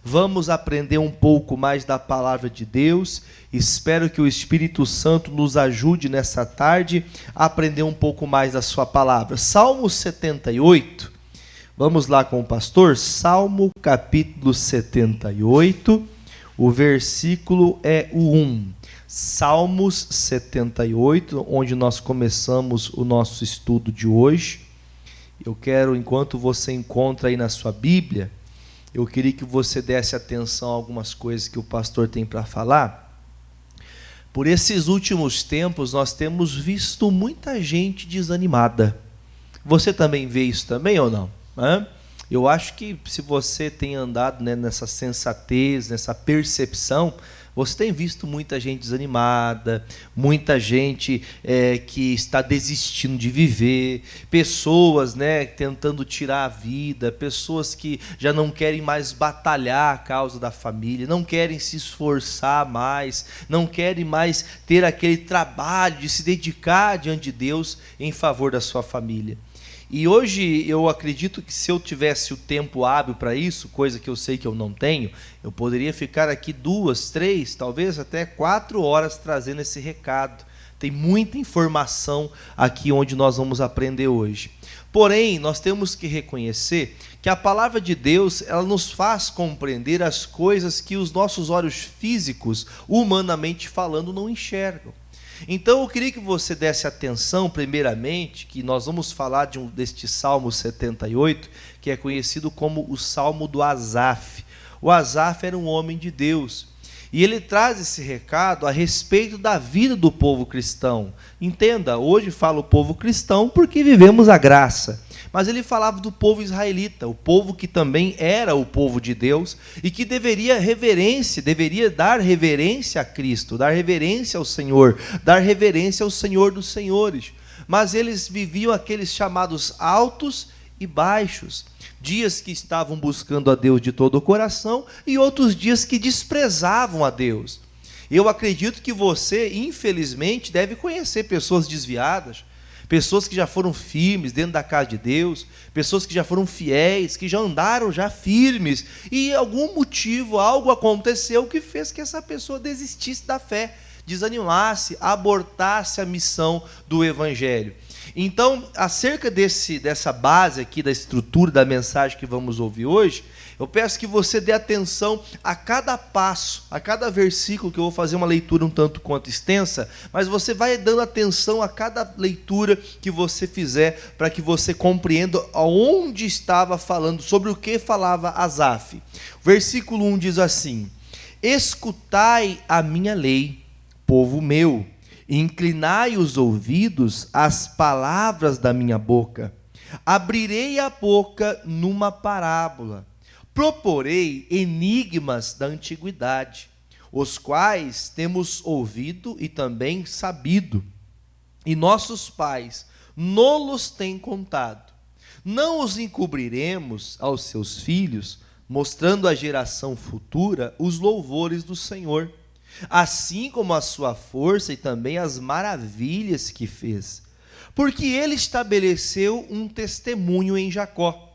vamos aprender um pouco mais da palavra de Deus. Espero que o Espírito Santo nos ajude nessa tarde a aprender um pouco mais da sua palavra. Salmo 78, vamos lá com o pastor. Salmo capítulo 78, o versículo é o 1. Salmos 78, onde nós começamos o nosso estudo de hoje. Eu quero, enquanto você encontra aí na sua Bíblia, eu queria que você desse atenção a algumas coisas que o pastor tem para falar. Por esses últimos tempos, nós temos visto muita gente desanimada. Você também vê isso também ou não? Eu acho que se você tem andado, né, nessa sensatez, nessa percepção, você tem visto muita gente desanimada, muita gente que está desistindo de viver, pessoas, né, tentando tirar a vida, pessoas que já não querem mais batalhar a causa da família, não querem se esforçar mais, não querem mais ter aquele trabalho de se dedicar diante de Deus em favor da sua família. E hoje eu acredito que se eu tivesse o tempo hábil para isso, coisa que eu sei que eu não tenho, eu poderia ficar aqui 2, 3, talvez até 4 horas trazendo esse recado. Tem muita informação aqui onde nós vamos aprender hoje. Porém, nós temos que reconhecer que a palavra de Deus, ela nos faz compreender as coisas que os nossos olhos físicos, humanamente falando, não enxergam. Então eu queria que você desse atenção, primeiramente, que nós vamos falar deste Salmo 78, que é conhecido como o Salmo do Asaf. O Asaf era um homem de Deus, e ele traz esse recado a respeito da vida do povo cristão. Entenda, hoje fala o povo cristão porque vivemos a graça. Mas ele falava do povo israelita, o povo que também era o povo de Deus e que deveria dar reverência a Cristo, dar reverência ao Senhor, dar reverência ao Senhor dos senhores. Mas eles viviam aqueles chamados altos e baixos, dias que estavam buscando a Deus de todo o coração e outros dias que desprezavam a Deus. Eu acredito que você, infelizmente, deve conhecer pessoas desviadas, pessoas que já foram firmes dentro da casa de Deus, pessoas que já foram fiéis, que já andaram já firmes, e algum motivo, algo aconteceu que fez que essa pessoa desistisse da fé, desanimasse, abortasse a missão do Evangelho. Então, acerca dessa base aqui, da estrutura da mensagem que vamos ouvir hoje, eu peço que você dê atenção a cada passo, a cada versículo, que eu vou fazer uma leitura um tanto quanto extensa, mas você vai dando atenção a cada leitura que você fizer, para que você compreenda aonde estava falando, sobre o que falava Asaf. O versículo 1 diz assim: escutai a minha lei, povo meu, inclinai os ouvidos às palavras da minha boca. Abrirei a boca numa parábola, proporei enigmas da antiguidade, os quais temos ouvido e também sabido, e nossos pais nos têm contado. Não os encobriremos aos seus filhos, mostrando à geração futura os louvores do Senhor, assim como a sua força e também as maravilhas que fez. Porque ele estabeleceu um testemunho em Jacó,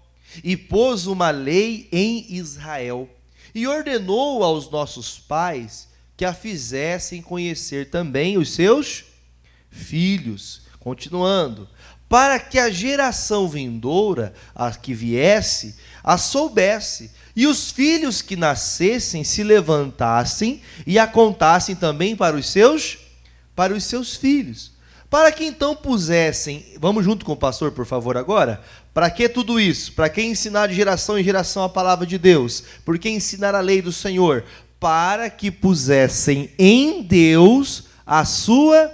e pôs uma lei em Israel, e ordenou aos nossos pais que a fizessem conhecer também os seus filhos. Continuando, para que a geração vindoura, a que viesse, a soubesse, e os filhos que nascessem se levantassem e a contassem também para os seus filhos. Para que então pusessem, vamos junto com o pastor, por favor, agora? Para que tudo isso? Para que ensinar de geração em geração a palavra de Deus? Por que ensinar a lei do Senhor? Para que pusessem em Deus a sua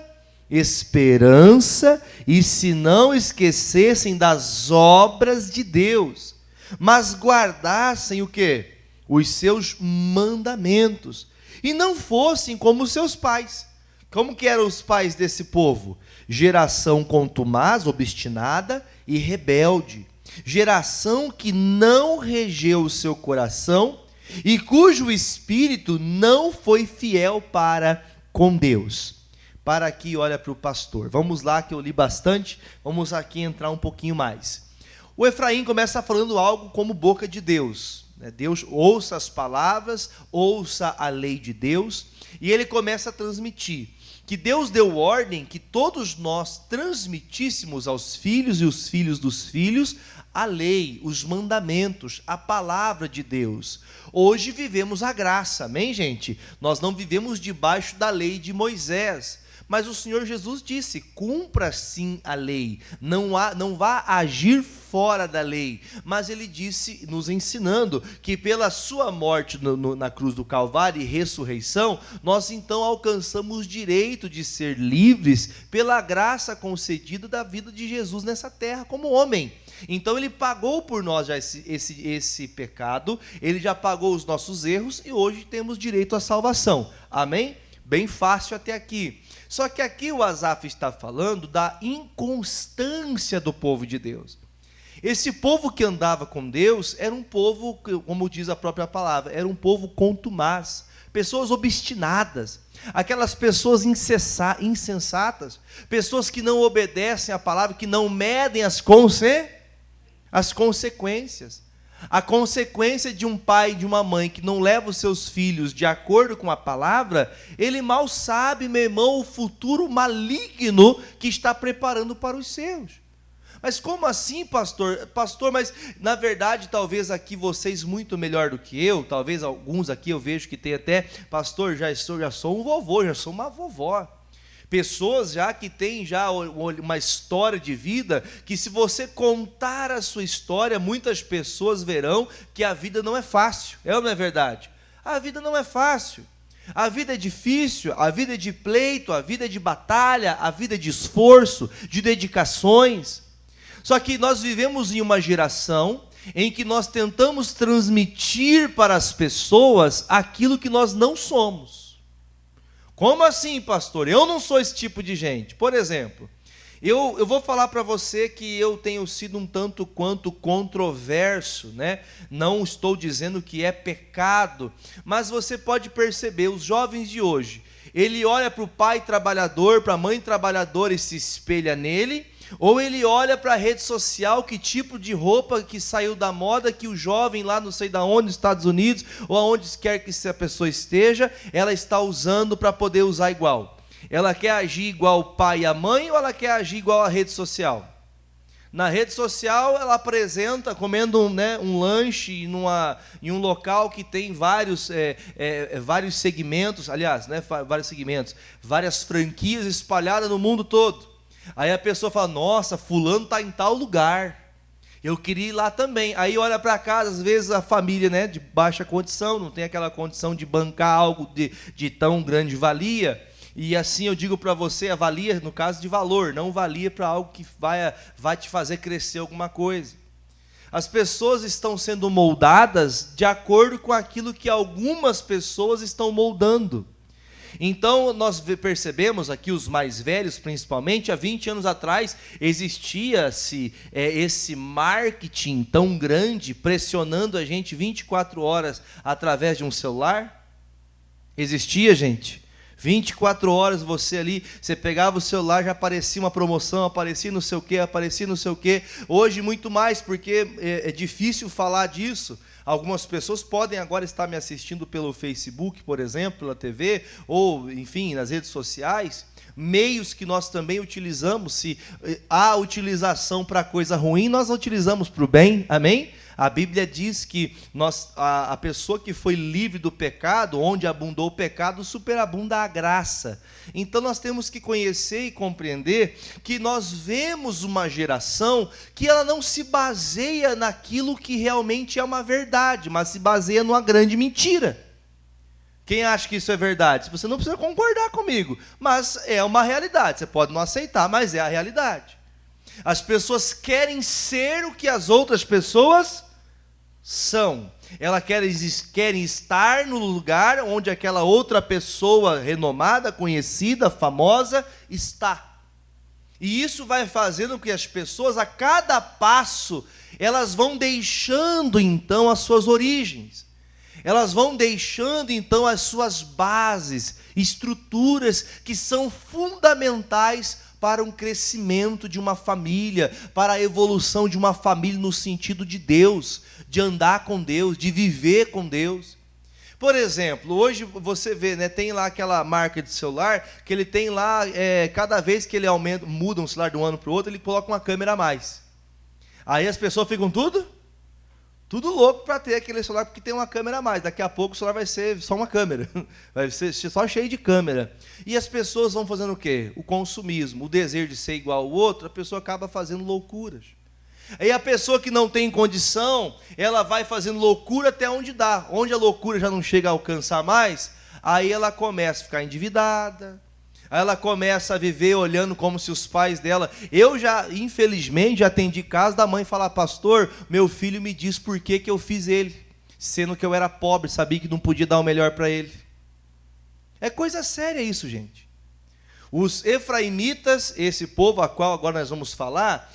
esperança e se não esquecessem das obras de Deus, mas guardassem o quê? Os seus mandamentos, e não fossem como os seus pais. Como que eram os pais desse povo? Geração contumaz, obstinada e rebelde. Geração que não regeu o seu coração e cujo espírito não foi fiel para com Deus. Para aqui, olha para o pastor. Vamos lá, que eu li bastante. Vamos aqui entrar um pouquinho mais. O Efraim começa falando algo como boca de Deus. né? Deus ouça as palavras, ouça a lei de Deus, e ele começa a transmitir que Deus deu ordem que todos nós transmitíssemos aos filhos e os filhos dos filhos a lei, os mandamentos, a palavra de Deus. Hoje vivemos a graça, amém, gente? Nós não vivemos debaixo da lei de Moisés, mas o Senhor Jesus disse: cumpra sim a lei, não vá agir fora da lei. Mas ele disse, nos ensinando, que pela sua morte na cruz do Calvário e ressurreição, nós então alcançamos o direito de ser livres pela graça concedida da vida de Jesus nessa terra como homem. Então ele pagou por nós já esse pecado, ele já pagou os nossos erros e hoje temos direito à salvação, amém? Bem fácil até aqui. Só que aqui o Asaf está falando da inconstância do povo de Deus. Esse povo que andava com Deus era um povo, como diz a própria palavra, era um povo contumaz, pessoas obstinadas, aquelas pessoas insensatas, pessoas que não obedecem à palavra, que não medem as consequências. A consequência de um pai e de uma mãe que não leva os seus filhos de acordo com a palavra, ele mal sabe, meu irmão, o futuro maligno que está preparando para os seus. Mas como assim, pastor? Pastor, mas na verdade, talvez aqui vocês muito melhor do que eu, talvez alguns aqui eu vejo que tem até, pastor, já sou um vovô, já sou uma vovó. Pessoas já que têm já uma história de vida, que se você contar a sua história, muitas pessoas verão que a vida não é fácil. É ou não é verdade? A vida não é fácil. A vida é difícil, a vida é de pleito, a vida é de batalha, a vida é de esforço, de dedicações. Só que nós vivemos em uma geração em que nós tentamos transmitir para as pessoas aquilo que nós não somos. Como assim, pastor? Eu não sou esse tipo de gente. Por exemplo, eu vou falar para você que eu tenho sido um tanto quanto controverso, né? Não estou dizendo que é pecado, mas você pode perceber, os jovens de hoje, ele olha para o pai trabalhador, para a mãe trabalhadora e se espelha nele, ou ele olha para a rede social, que tipo de roupa que saiu da moda, que o jovem lá não sei de onde, nos Estados Unidos, ou aonde quer que a pessoa esteja, ela está usando para poder usar igual. Ela quer agir igual o pai e a mãe, ou ela quer agir igual a rede social? Na rede social ela apresenta comendo um lanche em um local que tem vários segmentos, aliás, vários segmentos, várias franquias espalhadas no mundo todo. Aí a pessoa fala: nossa, fulano está em tal lugar, eu queria ir lá também. Aí olha para casa, às vezes a família de baixa condição, não tem aquela condição de bancar algo de tão grande valia. E assim eu digo para você, avalia no caso de valor, não valia para algo que vai te fazer crescer alguma coisa. As pessoas estão sendo moldadas de acordo com aquilo que algumas pessoas estão moldando. Então nós percebemos aqui, os mais velhos principalmente, há 20 anos atrás existia-se esse marketing tão grande, pressionando a gente 24 horas através de um celular. Existia, gente? 24 horas você pegava o celular, já aparecia uma promoção, aparecia não sei o quê. Hoje muito mais, porque é difícil falar disso. Algumas pessoas podem agora estar me assistindo pelo Facebook, por exemplo, pela TV, ou, enfim, nas redes sociais, meios que nós também utilizamos. Se há utilização para coisa ruim, nós a utilizamos para o bem, amém? A Bíblia diz que a pessoa que foi livre do pecado, onde abundou o pecado, superabunda a graça. Então nós temos que conhecer e compreender que nós vemos uma geração que ela não se baseia naquilo que realmente é uma verdade, mas se baseia numa grande mentira. Quem acha que isso é verdade? Você não precisa concordar comigo, mas é uma realidade. Você pode não aceitar, mas é a realidade. As pessoas querem ser o que as outras pessoas são. Elas querem estar no lugar onde aquela outra pessoa renomada, conhecida, famosa está. E isso vai fazendo com que as pessoas, a cada passo, elas vão deixando então as suas origens. Elas vão deixando então as suas bases, estruturas que são fundamentais para um crescimento de uma família, para a evolução de uma família no sentido de Deus, de andar com Deus, de viver com Deus. Por exemplo, hoje você vê, né, tem lá aquela marca de celular, que ele tem lá, cada vez que ele muda um celular de um ano para o outro, ele coloca uma câmera a mais. Aí as pessoas ficam tudo louco para ter aquele celular, porque tem uma câmera a mais. Daqui a pouco o celular vai ser só uma câmera, vai ser só cheio de câmera. E as pessoas vão fazendo o quê? O consumismo, o desejo de ser igual ao outro, a pessoa acaba fazendo loucuras. Aí a pessoa que não tem condição, ela vai fazendo loucura até onde dá. Onde a loucura já não chega a alcançar mais, aí ela começa a ficar endividada, aí ela começa a viver olhando como se os pais dela... Eu já, infelizmente, já atendi caso da mãe falar: pastor, meu filho me diz por que eu fiz ele, sendo que eu era pobre, sabia que não podia dar o melhor para ele. É coisa séria isso, gente. Os efraimitas, esse povo a qual agora nós vamos falar,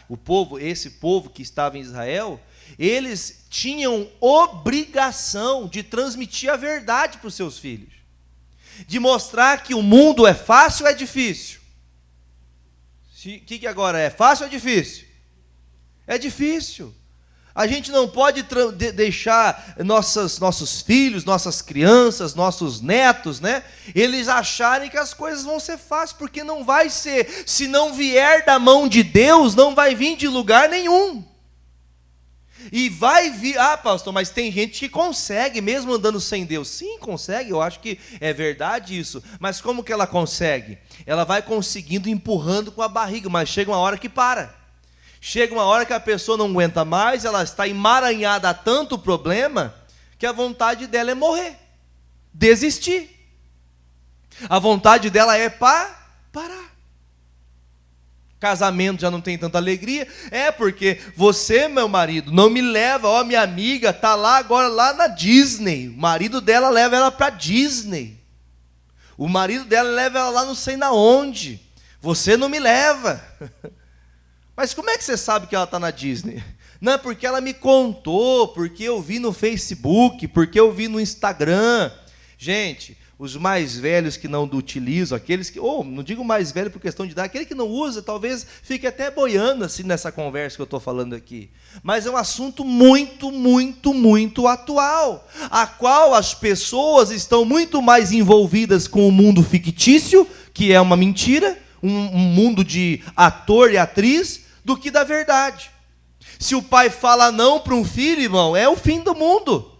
esse povo que estava em Israel, eles tinham obrigação de transmitir a verdade para os seus filhos, de mostrar que o mundo é fácil ou é difícil. O que agora é? Fácil ou é difícil? É difícil. A gente não pode deixar nossos filhos, nossas crianças, nossos netos, né, eles acharem que as coisas vão ser fáceis, porque não vai ser. Se não vier da mão de Deus, não vai vir de lugar nenhum. E vai vir, pastor, mas tem gente que consegue, mesmo andando sem Deus. Sim, consegue, eu acho que é verdade isso. Mas como que ela consegue? Ela vai conseguindo, empurrando com a barriga, mas chega uma hora que para. Chega uma hora que a pessoa não aguenta mais, ela está emaranhada a tanto problema, que a vontade dela é morrer, desistir. A vontade dela é parar. Casamento já não tem tanta alegria, porque você, meu marido, não me leva, minha amiga está lá agora, lá na Disney, o marido dela leva ela para Disney, o marido dela leva ela lá não sei na onde, você não me leva. Mas como é que você sabe que ela está na Disney? Não, é porque ela me contou, porque eu vi no Facebook, porque eu vi no Instagram. Gente, os mais velhos que não utilizam, aqueles que, não digo mais velho por questão de idade, aquele que não usa, talvez fique até boiando assim nessa conversa que eu estou falando aqui. Mas é um assunto muito, muito, muito atual, a qual as pessoas estão muito mais envolvidas com o mundo fictício, que é uma mentira, um mundo de ator e atriz, do que da verdade. Se o pai fala não para um filho, irmão, é o fim do mundo.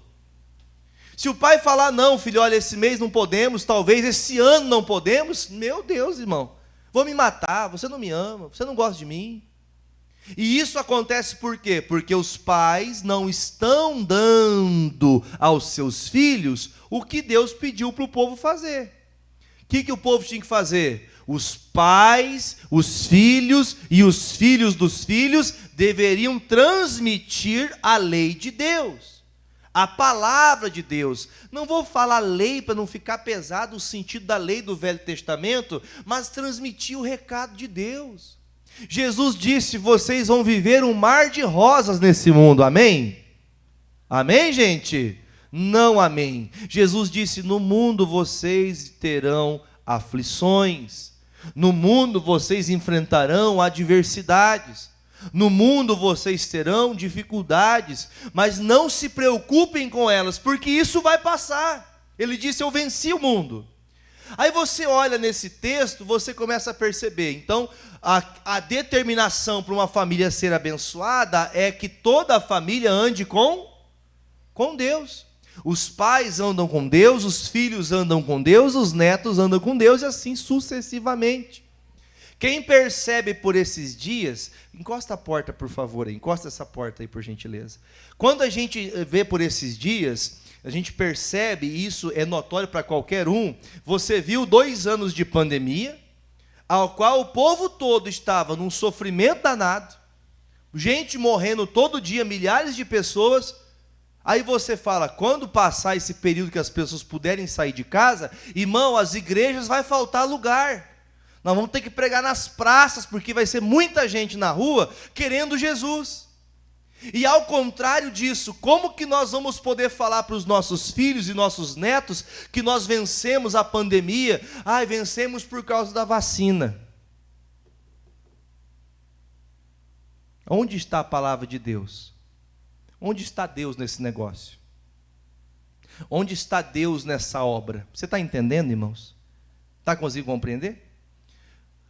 Se o pai falar não, filho, olha, esse mês não podemos, talvez esse ano não podemos, meu Deus, irmão, vou me matar, você não me ama, você não gosta de mim. E isso acontece por quê? Porque os pais não estão dando aos seus filhos o que Deus pediu para o povo fazer. O que o povo tinha que fazer? Os pais, os filhos e os filhos dos filhos deveriam transmitir a lei de Deus, a palavra de Deus. Não vou falar lei para não ficar pesado o sentido da lei do Velho Testamento, mas transmitir o recado de Deus. Jesus disse: vocês vão viver um mar de rosas nesse mundo, amém? Amém, gente? Não, amém. Jesus disse: no mundo vocês terão aflições, no mundo vocês enfrentarão adversidades, no mundo vocês terão dificuldades, mas não se preocupem com elas, porque isso vai passar. Ele disse: eu venci o mundo. Aí você olha nesse texto, você começa a perceber, então, a determinação para uma família ser abençoada é que toda a família ande com Deus. Os pais andam com Deus, os filhos andam com Deus, os netos andam com Deus, e assim sucessivamente. Quem percebe por esses dias, encosta a porta, por favor, encosta essa porta aí, por gentileza. Quando a gente vê por esses dias, a gente percebe, e isso é notório para qualquer um, você viu 2 anos de pandemia, ao qual o povo todo estava num sofrimento danado, gente morrendo todo dia, milhares de pessoas. Aí você fala, quando passar esse período que as pessoas puderem sair de casa, irmão, as igrejas vai faltar lugar. Nós vamos ter que pregar nas praças, porque vai ser muita gente na rua querendo Jesus. E ao contrário disso, como que nós vamos poder falar para os nossos filhos e nossos netos que nós vencemos a pandemia? Vencemos por causa da vacina. Onde está a palavra de Deus? Onde está Deus nesse negócio? Onde está Deus nessa obra? Você está entendendo, irmãos? Está conseguindo compreender?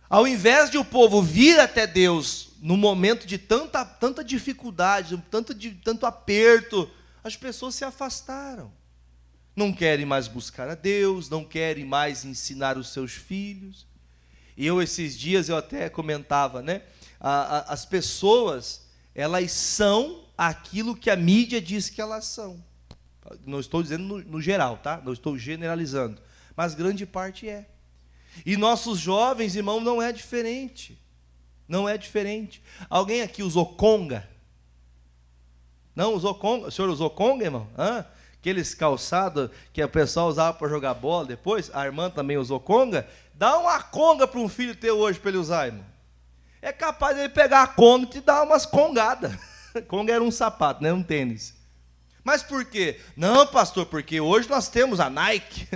Ao invés de o povo vir até Deus no momento de tanta dificuldade, tanto aperto, as pessoas se afastaram. Não querem mais buscar a Deus, não querem mais ensinar os seus filhos. E esses dias, eu até comentava, né? As pessoas, elas são aquilo que a mídia diz que elas são. Não estou dizendo no geral, tá? Não estou generalizando. Mas grande parte é. E nossos jovens, irmão, não é diferente. Não é diferente. Alguém aqui usou conga? Não usou conga? O senhor usou conga, irmão? Aqueles calçados que o pessoal usava para jogar bola depois. A irmã também usou conga. Dá uma conga para um filho teu hoje para ele usar, irmão. É capaz de ele pegar a conga e te dar umas congadas. Conga era um sapato, não era um tênis. Mas por quê? Não, pastor, porque hoje nós temos a Nike.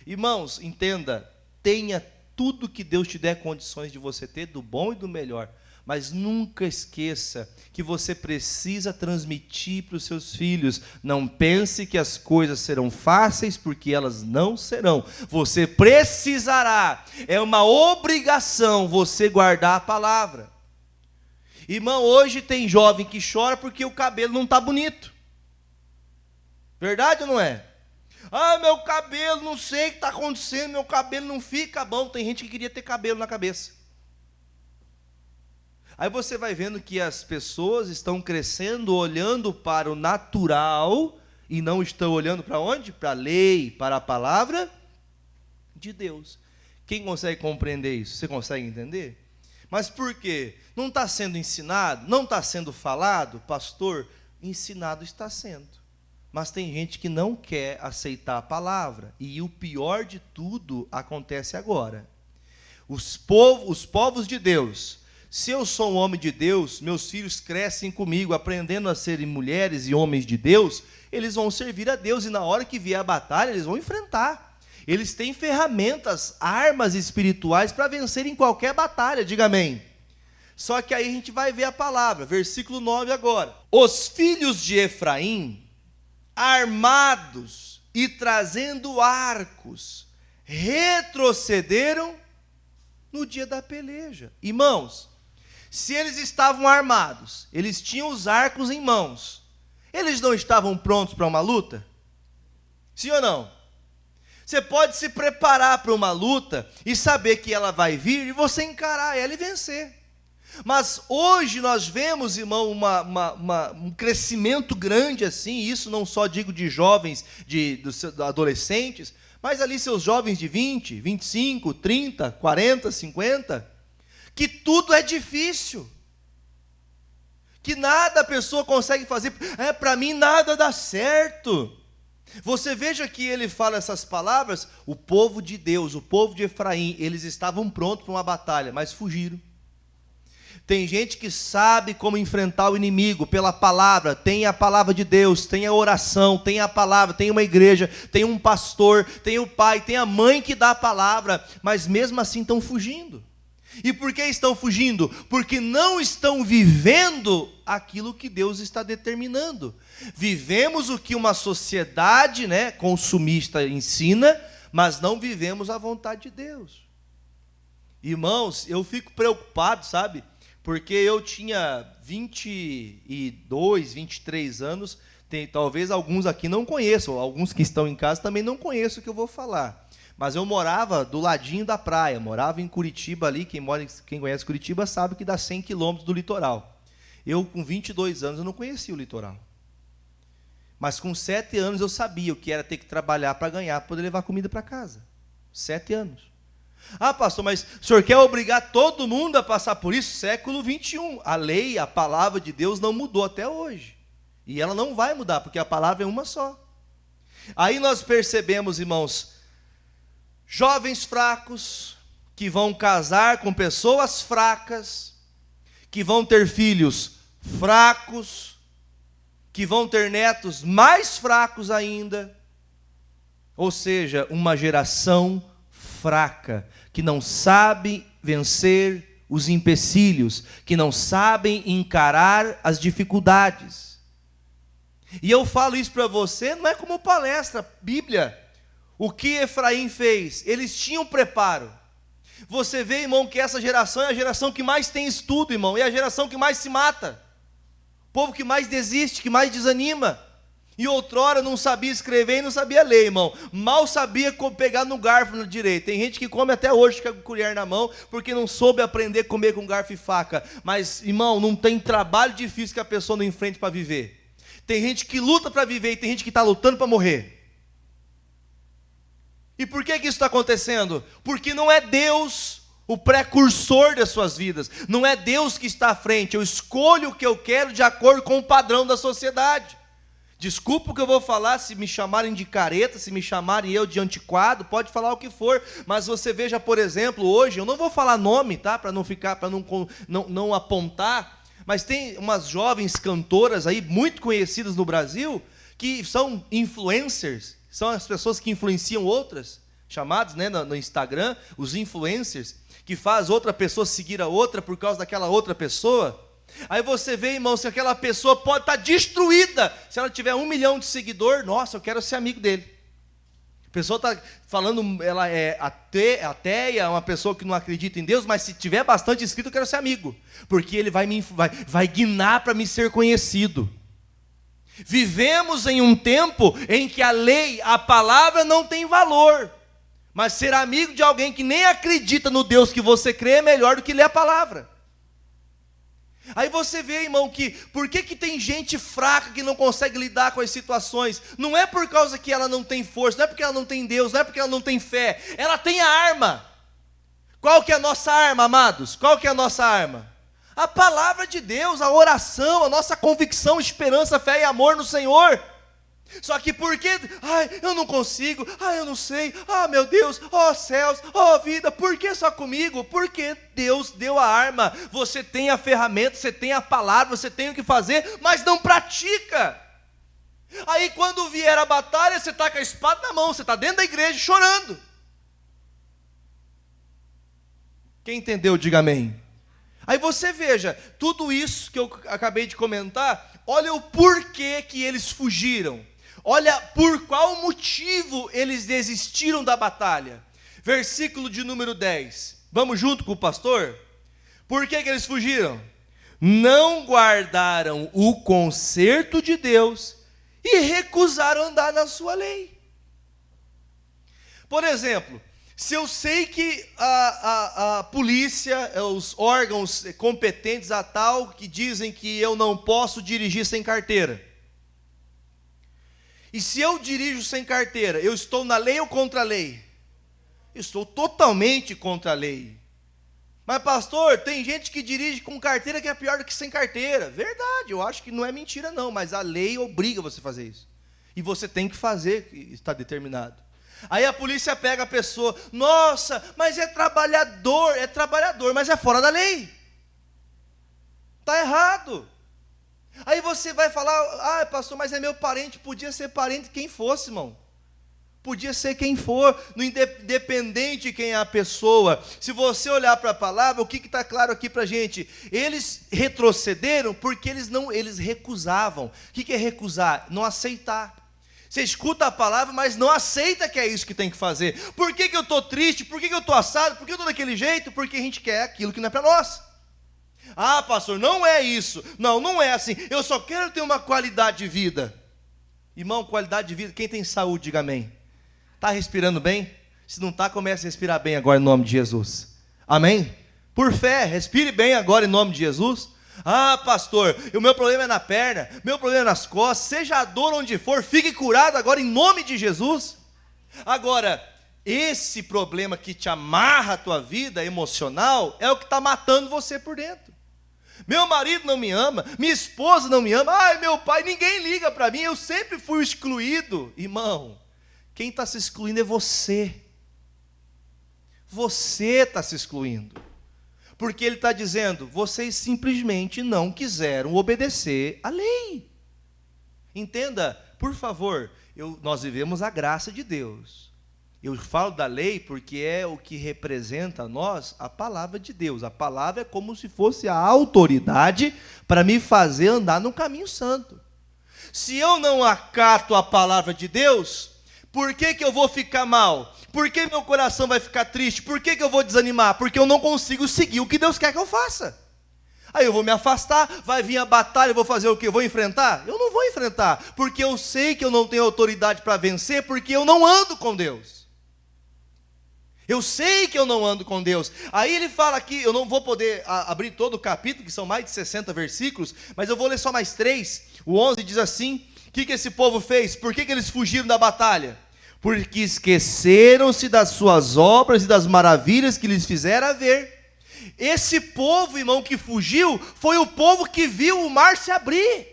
Irmãos, entenda, tenha tudo que Deus te der condições de você ter, do bom e do melhor. Mas nunca esqueça que você precisa transmitir para os seus filhos. Não pense que as coisas serão fáceis, porque elas não serão. Você precisará, é uma obrigação você guardar a palavra. Irmão, hoje tem jovem que chora porque o cabelo não está bonito. Verdade ou não é? Meu cabelo, não sei o que está acontecendo, meu cabelo não fica bom. Tem gente que queria ter cabelo na cabeça. Aí você vai vendo que as pessoas estão crescendo olhando para o natural e não estão olhando para onde? Para a lei, para a palavra de Deus. Quem consegue compreender isso? Você consegue entender? Mas por quê? Não está sendo ensinado? Não está sendo falado? Pastor, ensinado está sendo. Mas tem gente que não quer aceitar a palavra. E o pior de tudo acontece agora. Os povos de Deus. Se eu sou um homem de Deus, meus filhos crescem comigo, aprendendo a serem mulheres e homens de Deus, eles vão servir a Deus. E na hora que vier a batalha, eles vão enfrentar. Eles têm ferramentas, armas espirituais para vencer em qualquer batalha. Diga amém. Só que aí a gente vai ver a palavra. Versículo 9 agora. Os filhos de Efraim, armados e trazendo arcos, retrocederam no dia da peleja. Irmãos, se eles estavam armados, eles tinham os arcos em mãos, eles não estavam prontos para uma luta? Sim ou não? Você pode se preparar para uma luta e saber que ela vai vir e você encarar ela e vencer. Mas hoje nós vemos, irmão, um crescimento grande assim, isso não só digo de jovens, de adolescentes, mas ali seus jovens de 20, 25, 30, 40, 50, que tudo é difícil, que nada a pessoa consegue fazer, para mim nada dá certo. Você veja que ele fala essas palavras, o povo de Deus, o povo de Efraim, eles estavam prontos para uma batalha, mas fugiram. Tem gente que sabe como enfrentar o inimigo pela palavra, tem a palavra de Deus, tem a oração, tem a palavra, tem uma igreja, tem um pastor, tem o pai, tem a mãe que dá a palavra, mas mesmo assim estão fugindo. E por que estão fugindo? Porque não estão vivendo aquilo que Deus está determinando. Vivemos o que uma sociedade, consumista ensina, mas não vivemos a vontade de Deus. Irmãos, eu fico preocupado, sabe? Porque eu tinha 22, 23 anos, talvez alguns aqui não conheçam, alguns que estão em casa também não conheçam o que eu vou falar. Mas eu morava do ladinho da praia, morava em Curitiba ali, quem conhece Curitiba sabe que dá 100 quilômetros do litoral. Eu com 22 anos eu não conhecia o litoral. Mas com 7 anos eu sabia o que era ter que trabalhar para ganhar, para poder levar comida para casa. 7 anos. Pastor, mas o senhor quer obrigar todo mundo a passar por isso? Século 21. A lei, a palavra de Deus não mudou até hoje. E ela não vai mudar, porque a palavra é uma só. Aí nós percebemos, irmãos, jovens fracos, que vão casar com pessoas fracas, que vão ter filhos fracos, que vão ter netos mais fracos ainda. Ou seja, uma geração fraca, que não sabe vencer os empecilhos, que não sabem encarar as dificuldades. E eu falo isso para você, não é como palestra, Bíblia. O que Efraim fez? Eles tinham preparo. Você vê, irmão, que essa geração é a geração que mais tem estudo, irmão, é a geração que mais se mata. O povo que mais desiste, que mais desanima. E outrora não sabia escrever e não sabia ler, irmão. Mal sabia pegar no garfo no direito. Tem gente que come até hoje com a colher na mão, porque não soube aprender a comer com garfo e faca. Mas, irmão, não tem trabalho difícil que a pessoa não enfrente para viver. Tem gente que luta para viver e tem gente que está lutando para morrer. E por que isso está acontecendo? Porque não é Deus o precursor das suas vidas. Não é Deus que está à frente. Eu escolho o que eu quero de acordo com o padrão da sociedade. Desculpa o que eu vou falar, se me chamarem de careta, se me chamarem eu de antiquado, pode falar o que for, mas você veja, por exemplo, hoje, eu não vou falar nome, tá? Para não ficar, para não apontar, mas tem umas jovens cantoras aí, muito conhecidas no Brasil, que são influencers, são as pessoas que influenciam outras, chamados, né, no Instagram, os influencers, que faz outra pessoa seguir a outra por causa daquela outra pessoa. Aí você vê, irmão, se aquela pessoa pode estar destruída, se ela tiver 1 milhão de seguidores, nossa, eu quero ser amigo dele. A pessoa está falando, ela é ateia, é uma pessoa que não acredita em Deus, mas se tiver bastante inscrito, eu quero ser amigo, porque ele vai guinar para me ser conhecido. Vivemos em um tempo em que a lei, a palavra não tem valor, mas ser amigo de alguém que nem acredita no Deus que você crê é melhor do que ler a palavra. Aí você vê, irmão, que por que tem gente fraca que não consegue lidar com as situações? Não é por causa que ela não tem força, não é porque ela não tem Deus, não é porque ela não tem fé. Ela tem a arma. Qual que é a nossa arma, amados? Qual que é a nossa arma? A palavra de Deus, a oração, a nossa convicção, esperança, fé e amor no Senhor. Só que por que, eu não consigo, eu não sei, meu Deus, céus, vida, por que só comigo? Porque Deus deu a arma, você tem a ferramenta, você tem a palavra, você tem o que fazer, mas não pratica. Aí quando vier a batalha, você está com a espada na mão, você está dentro da igreja chorando. Quem entendeu, diga amém. Aí você veja, tudo isso que eu acabei de comentar, olha o porquê que eles fugiram. Olha por qual motivo eles desistiram da batalha. Versículo de número 10. Vamos junto com o pastor? Por que eles fugiram? Não guardaram o conserto de Deus e recusaram andar na sua lei. Por exemplo, se eu sei que a polícia, os órgãos competentes a tal, que dizem que eu não posso dirigir sem carteira. E se eu dirijo sem carteira, eu estou na lei ou contra a lei? Estou totalmente contra a lei. Mas pastor, tem gente que dirige com carteira que é pior do que sem carteira. Verdade, eu acho que não é mentira não, mas a lei obriga você a fazer isso. E você tem que fazer, está determinado. Aí a polícia pega a pessoa, nossa, mas é trabalhador, mas é fora da lei. Está errado. Aí você vai falar, pastor, mas é meu parente, podia ser parente de quem fosse, irmão. Podia ser quem for, independente de quem é a pessoa. Se você olhar para a palavra, o que está claro aqui para a gente? Eles retrocederam porque eles recusavam. O que é recusar? Não aceitar. Você escuta a palavra, mas não aceita que é isso que tem que fazer. Por que eu estou triste? Por que eu estou assado? Por que eu estou daquele jeito? Porque a gente quer aquilo que não é para nós. Pastor, não é isso. Não é assim. Eu só quero ter uma qualidade de vida. Irmão, qualidade de vida, quem tem saúde, diga amém. Está respirando bem? Se não está, comece a respirar bem agora em nome de Jesus. Amém? Por fé, respire bem agora em nome de Jesus. Pastor, o meu problema é na perna, meu problema é nas costas, seja a dor onde for, fique curado agora em nome de Jesus. Agora, esse problema que te amarra a tua vida emocional é o que está matando você por dentro. Meu marido não me ama, minha esposa não me ama, meu pai, ninguém liga para mim, eu sempre fui excluído. Irmão, quem está se excluindo é você. Você está se excluindo. Porque ele está dizendo, vocês simplesmente não quiseram obedecer à lei. Entenda, por favor, nós vivemos a graça de Deus. Eu falo da lei porque é o que representa a nós a palavra de Deus. A palavra é como se fosse a autoridade para me fazer andar no caminho santo. Se eu não acato a palavra de Deus, por que eu vou ficar mal? Por que meu coração vai ficar triste? Por que eu vou desanimar? Porque eu não consigo seguir o que Deus quer que eu faça. Aí eu vou me afastar, vai vir a batalha, eu vou fazer o quê? Eu vou enfrentar? Eu não vou enfrentar, porque eu sei que eu não tenho autoridade para vencer, porque eu não ando com Deus. Eu sei que eu não ando com Deus. Aí ele fala aqui, eu não vou poder abrir todo o capítulo, que são mais de 60 versículos, mas eu vou ler só mais 3. O 11 diz assim: o que esse povo fez? Por que eles fugiram da batalha? Porque esqueceram-se das suas obras e das maravilhas que lhes fizeram ver. Esse povo, irmão, que fugiu, foi o povo que viu o mar se abrir.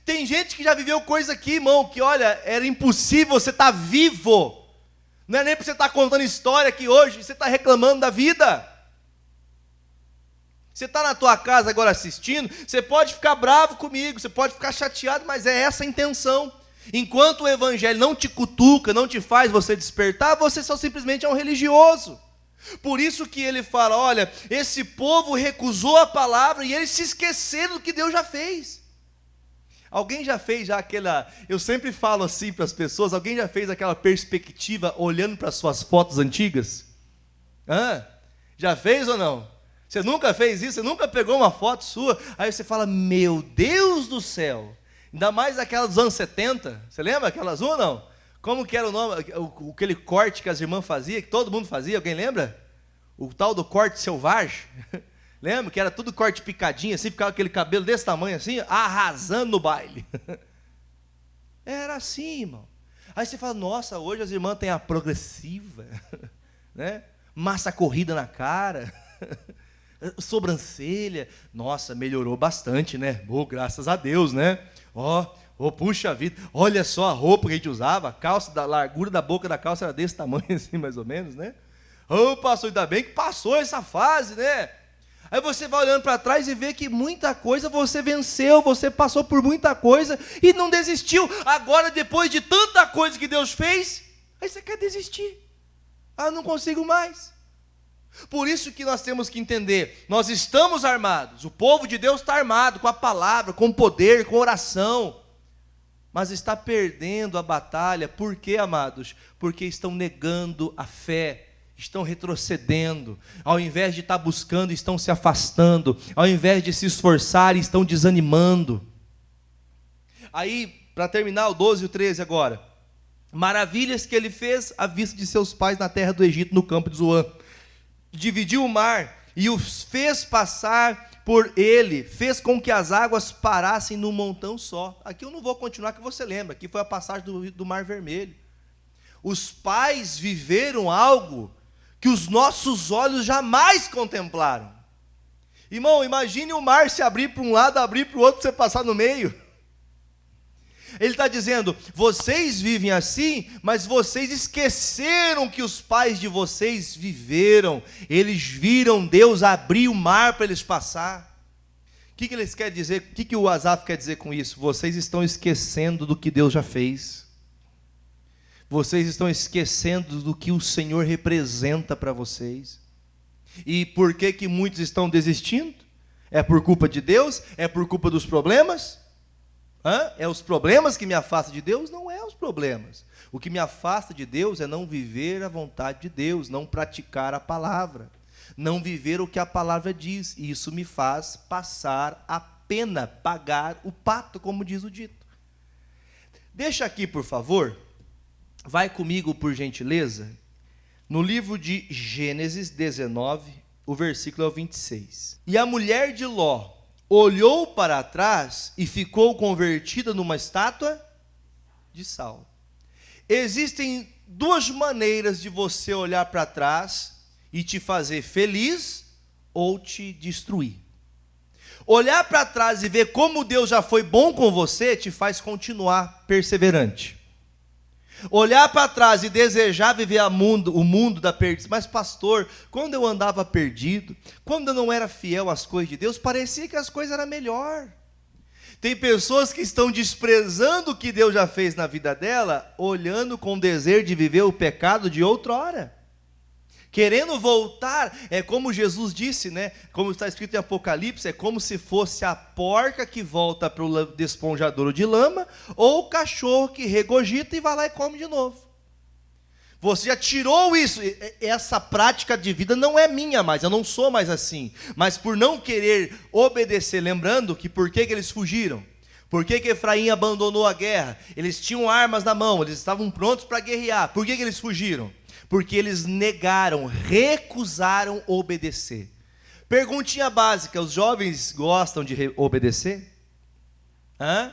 Tem gente que já viveu coisa aqui, irmão, que olha, era impossível você estar vivo. Não é nem para você estar contando história aqui hoje, você está reclamando da vida. Você está na tua casa agora assistindo, você pode ficar bravo comigo, você pode ficar chateado, mas é essa a intenção. Enquanto o evangelho não te cutuca, não te faz você despertar, você só simplesmente é um religioso. Por isso que ele fala, olha, esse povo recusou a palavra e eles se esqueceram do que Deus já fez. Alguém já fez aquela, eu sempre falo assim para as pessoas, alguém já fez aquela perspectiva olhando para suas fotos antigas? Já fez ou não? Você nunca fez isso? Você nunca pegou uma foto sua? Aí você fala, meu Deus do céu, ainda mais aquelas dos anos 70, você lembra aquelas ou não? Como que era o nome, aquele corte que as irmãs faziam, que todo mundo fazia, alguém lembra? O tal do corte selvagem. Lembra que era tudo corte picadinho, assim, ficava aquele cabelo desse tamanho assim, arrasando no baile. Era assim, irmão. Aí você fala, nossa, hoje as irmãs têm a progressiva, né? Massa corrida na cara, sobrancelha. Nossa, melhorou bastante, né? Graças a Deus, né? Puxa vida, olha só a roupa que a gente usava, a calça, da largura da boca da calça era desse tamanho assim, mais ou menos, né? Passou, ainda bem que passou essa fase, né? Aí você vai olhando para trás e vê que muita coisa você venceu, você passou por muita coisa e não desistiu. Agora, depois de tanta coisa que Deus fez, aí você quer desistir. Não consigo mais. Por isso que nós temos que entender, nós estamos armados, o povo de Deus está armado com a palavra, com poder, com oração, mas está perdendo a batalha. Por quê, amados? Porque estão negando a fé. Estão retrocedendo, ao invés de estar buscando, estão se afastando, ao invés de se esforçar, estão desanimando. Aí, para terminar, o 12 e o 13 agora. Maravilhas que ele fez à vista de seus pais na terra do Egito, no campo de Zoan. Dividiu o mar e os fez passar por ele, fez com que as águas parassem num montão só. Aqui eu não vou continuar, que você lembra, aqui foi a passagem do Mar Vermelho. Os pais viveram algo que os nossos olhos jamais contemplaram. Irmão, imagine o mar se abrir para um lado, abrir para o outro, você passar no meio. Ele está dizendo, vocês vivem assim, mas vocês esqueceram que os pais de vocês viveram. Eles viram Deus abrir o mar para eles passar. O que eles querem dizer? O que o Asaf quer dizer com isso? Vocês estão esquecendo do que Deus já fez. Vocês estão esquecendo do que o Senhor representa para vocês. E por que muitos estão desistindo? É por culpa de Deus? É por culpa dos problemas? É os problemas que me afastam de Deus? Não é os problemas. O que me afasta de Deus é não viver a vontade de Deus, não praticar a palavra, não viver o que a palavra diz. E isso me faz passar a pena, pagar o pato, como diz o dito. Deixa aqui, por favor. Vai comigo, por gentileza, no livro de Gênesis 19, o versículo é o 26. E a mulher de Ló olhou para trás e ficou convertida numa estátua de sal. Existem duas maneiras de você olhar para trás e te fazer feliz ou te destruir. Olhar para trás e ver como Deus já foi bom com você te faz continuar perseverante. Olhar para trás e desejar viver o mundo da perdição. Mas pastor, quando eu andava perdido, quando eu não era fiel às coisas de Deus, parecia que as coisas eram melhor. Tem pessoas que estão desprezando o que Deus já fez na vida dela, olhando com desejo de viver o pecado de outrora. Querendo voltar, é como Jesus disse, né? Como está escrito em Apocalipse, é como se fosse a porca que volta para o desponjadouro de lama, ou o cachorro que regurgita e vai lá e come de novo. Você já tirou isso, essa prática de vida não é minha mais, eu não sou mais assim. Mas por não querer obedecer, lembrando que por que eles fugiram? Por que Efraim abandonou a guerra? Eles tinham armas na mão, eles estavam prontos para guerrear. Por que eles fugiram? Porque eles negaram, recusaram obedecer. Perguntinha básica, os jovens gostam de obedecer? Hã?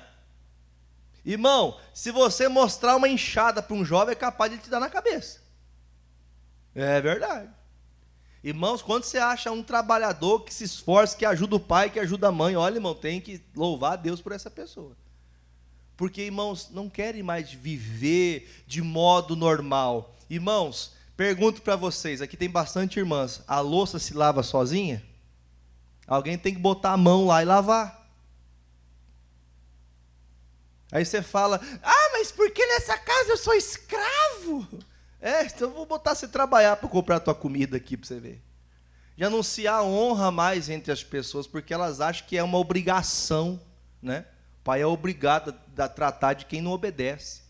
Irmão, se você mostrar uma enxada para um jovem, é capaz de te dar na cabeça. É verdade. Irmãos, quando você acha um trabalhador que se esforça, que ajuda o pai, que ajuda a mãe, olha, irmão, tem que louvar a Deus por essa pessoa. Porque, irmãos, não querem mais viver de modo normal. Irmãos, pergunto para vocês, aqui tem bastante irmãs, a louça se lava sozinha? Alguém tem que botar a mão lá e lavar. Aí você fala, mas por que nessa casa eu sou escravo? Então eu vou botar você trabalhar para comprar a tua comida aqui para você ver. Já não se há honra mais entre as pessoas, porque elas acham que é uma obrigação, né? O pai é obrigado a tratar de quem não obedece,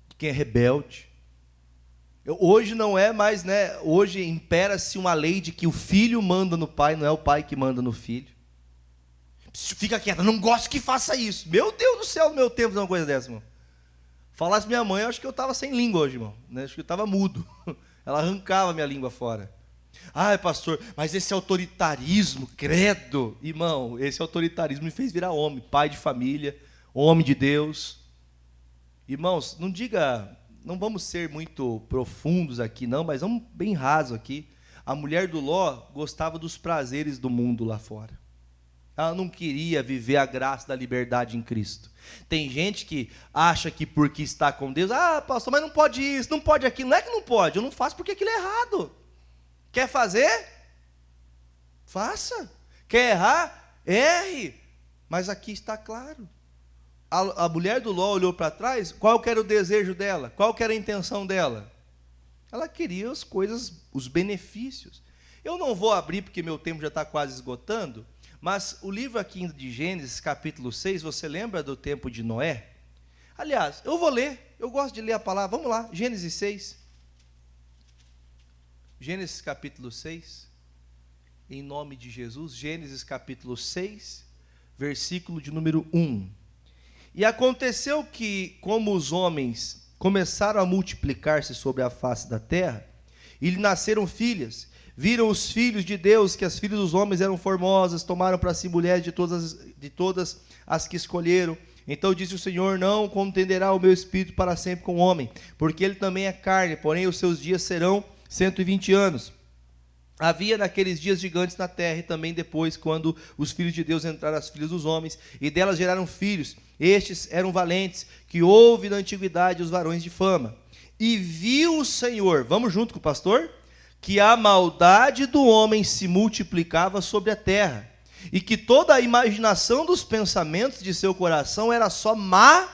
de quem é rebelde. Hoje não é mais, né? Hoje impera-se uma lei de que o filho manda no pai, não é o pai que manda no filho. Fica quieto, não gosto que faça isso. Meu Deus do céu, no meu tempo, uma coisa dessa, irmão. Falasse minha mãe, eu acho que eu estava sem língua hoje, irmão. Né? Acho que eu estava mudo. Ela arrancava minha língua fora. Pastor, mas esse autoritarismo, credo. Irmão, esse autoritarismo me fez virar homem, pai de família, homem de Deus. Irmãos, não vamos ser muito profundos aqui, não, mas vamos bem raso aqui. A mulher do Ló gostava dos prazeres do mundo lá fora. Ela não queria viver a graça da liberdade em Cristo. Tem gente que acha que porque está com Deus, pastor, mas não pode isso, não pode aquilo. Não é que não pode, eu não faço porque aquilo é errado. Quer fazer? Faça. Quer errar? Erre. Mas aqui está claro. A mulher do Ló olhou para trás, qual que era o desejo dela? Qual que era a intenção dela? Ela queria as coisas, os benefícios. Eu não vou abrir porque meu tempo já está quase esgotando, mas o livro aqui de Gênesis, capítulo 6, você lembra do tempo de Noé? Aliás, eu vou ler, eu gosto de ler a palavra, vamos lá, Gênesis 6. Gênesis capítulo 6, em nome de Jesus, Gênesis capítulo 6, versículo de número 1. E aconteceu que, como os homens começaram a multiplicar-se sobre a face da terra, e lhe nasceram filhas, viram os filhos de Deus que as filhas dos homens eram formosas, tomaram para si mulheres de todas as que escolheram. Então disse o Senhor, não contenderá o meu espírito para sempre com o homem, porque ele também é carne, porém os seus dias serão 120 anos. Havia naqueles dias gigantes na terra, e também depois, quando os filhos de Deus entraram as filhas dos homens, e delas geraram filhos. Estes eram valentes, que houve na antiguidade os varões de fama. E viu o Senhor, vamos junto com o pastor? Que a maldade do homem se multiplicava sobre a terra, e que toda a imaginação dos pensamentos de seu coração era só má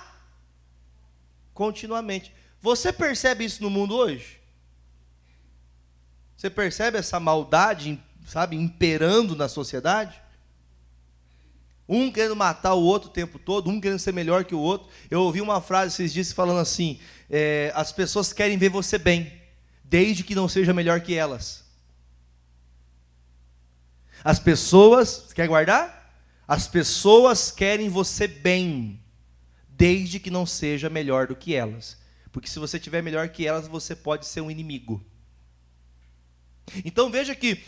continuamente. Você percebe isso no mundo hoje? Você percebe essa maldade, sabe, imperando na sociedade? Um querendo matar o outro o tempo todo, um querendo ser melhor que o outro. Eu ouvi uma frase esses dias falando assim, as pessoas querem ver você bem, desde que não seja melhor que elas. As pessoas, quer guardar? As pessoas querem você bem, desde que não seja melhor do que elas. Porque se você tiver melhor que elas, você pode ser um inimigo. Então veja que,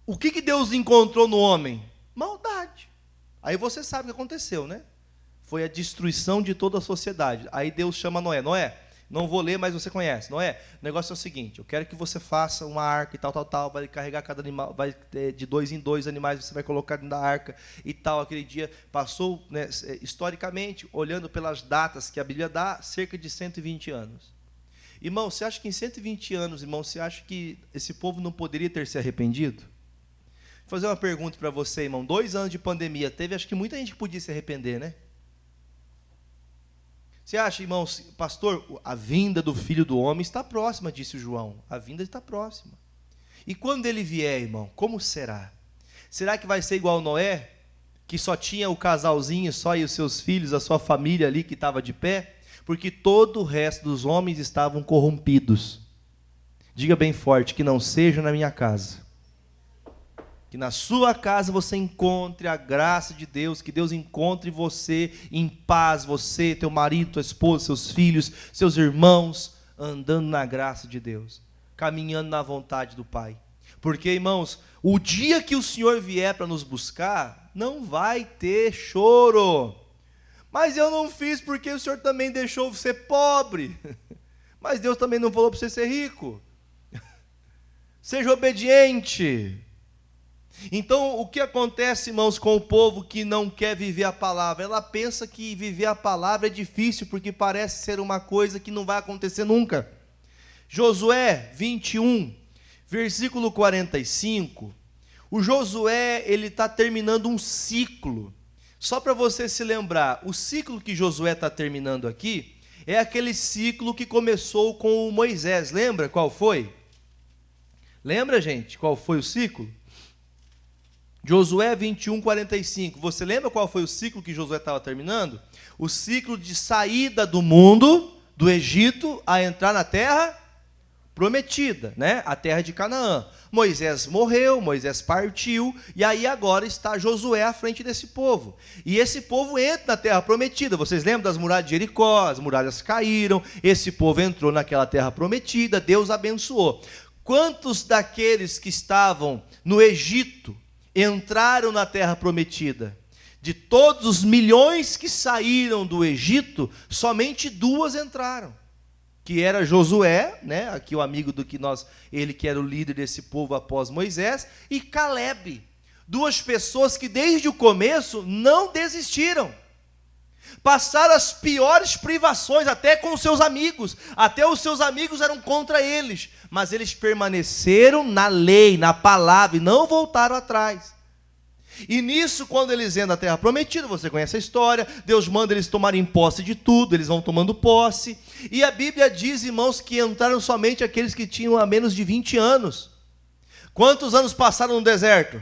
o que Deus encontrou no homem? Maldade. Aí você sabe o que aconteceu, né? Foi a destruição de toda a sociedade. Aí Deus chama Noé. Noé, não vou ler, mas você conhece. Noé, o negócio é o seguinte, eu quero que você faça uma arca e tal, vai carregar cada animal, vai de 2 em 2 animais, você vai colocar dentro da arca e tal. Aquele dia passou, né, historicamente, olhando pelas datas que a Bíblia dá, cerca de 120 anos. Irmão, você acha que em 120 anos, irmão, você acha que esse povo não poderia ter se arrependido? fazer uma pergunta para você, irmão. 2 anos de pandemia, teve acho que muita gente que podia se arrepender, né? Você acha, irmão, pastor, a vinda do Filho do Homem está próxima, disse o João. A vinda está próxima. E quando ele vier, irmão, como será? Será que vai ser igual Noé, que só tinha o casalzinho, só e os seus filhos, a sua família ali que estava de pé? Porque todo o resto dos homens estavam corrompidos. Diga bem forte, que não seja na minha casa. Que na sua casa você encontre a graça de Deus, que Deus encontre você em paz, você, teu marido, tua esposa, seus filhos, seus irmãos, andando na graça de Deus, caminhando na vontade do Pai. Porque, irmãos, o dia que o Senhor vier para nos buscar, não vai ter choro. Mas eu não fiz porque o Senhor também deixou você pobre. Mas Deus também não falou para você ser rico. Seja obediente. Então, o que acontece, irmãos, com o povo que não quer viver a palavra? Ela pensa que viver a palavra é difícil, porque parece ser uma coisa que não vai acontecer nunca. Josué 21, versículo 45. O Josué, ele está terminando um ciclo. Só para você se lembrar, o ciclo que Josué está terminando aqui é aquele ciclo que começou com o Moisés. Lembra qual foi? Lembra, gente, qual foi o ciclo? Josué 21, 45. Você lembra qual foi o ciclo que Josué estava terminando? O ciclo de saída do mundo, do Egito, a entrar na terra prometida, né? A terra de Canaã. Moisés morreu, Moisés partiu, e aí agora está Josué à frente desse povo. E esse povo entra na terra prometida. Vocês lembram das muralhas de Jericó? As muralhas caíram, esse povo entrou naquela terra prometida, Deus abençoou. Quantos daqueles que estavam no Egito entraram na terra prometida? De todos os milhões que saíram do Egito, somente 2 entraram, que era Josué, né? Aqui o amigo do que nós, ele que era o líder desse povo após Moisés, e Calebe. 2 pessoas que desde o começo não desistiram. Passaram as piores privações, até com os seus amigos. Até os seus amigos eram contra eles. Mas eles permaneceram na lei, na palavra, e não voltaram atrás. E nisso, quando eles entram na terra prometida, você conhece a história, Deus manda eles tomarem posse de tudo, eles vão tomando posse. E a Bíblia diz, irmãos, que entraram somente aqueles que tinham a menos de 20 anos. Quantos anos passaram no deserto?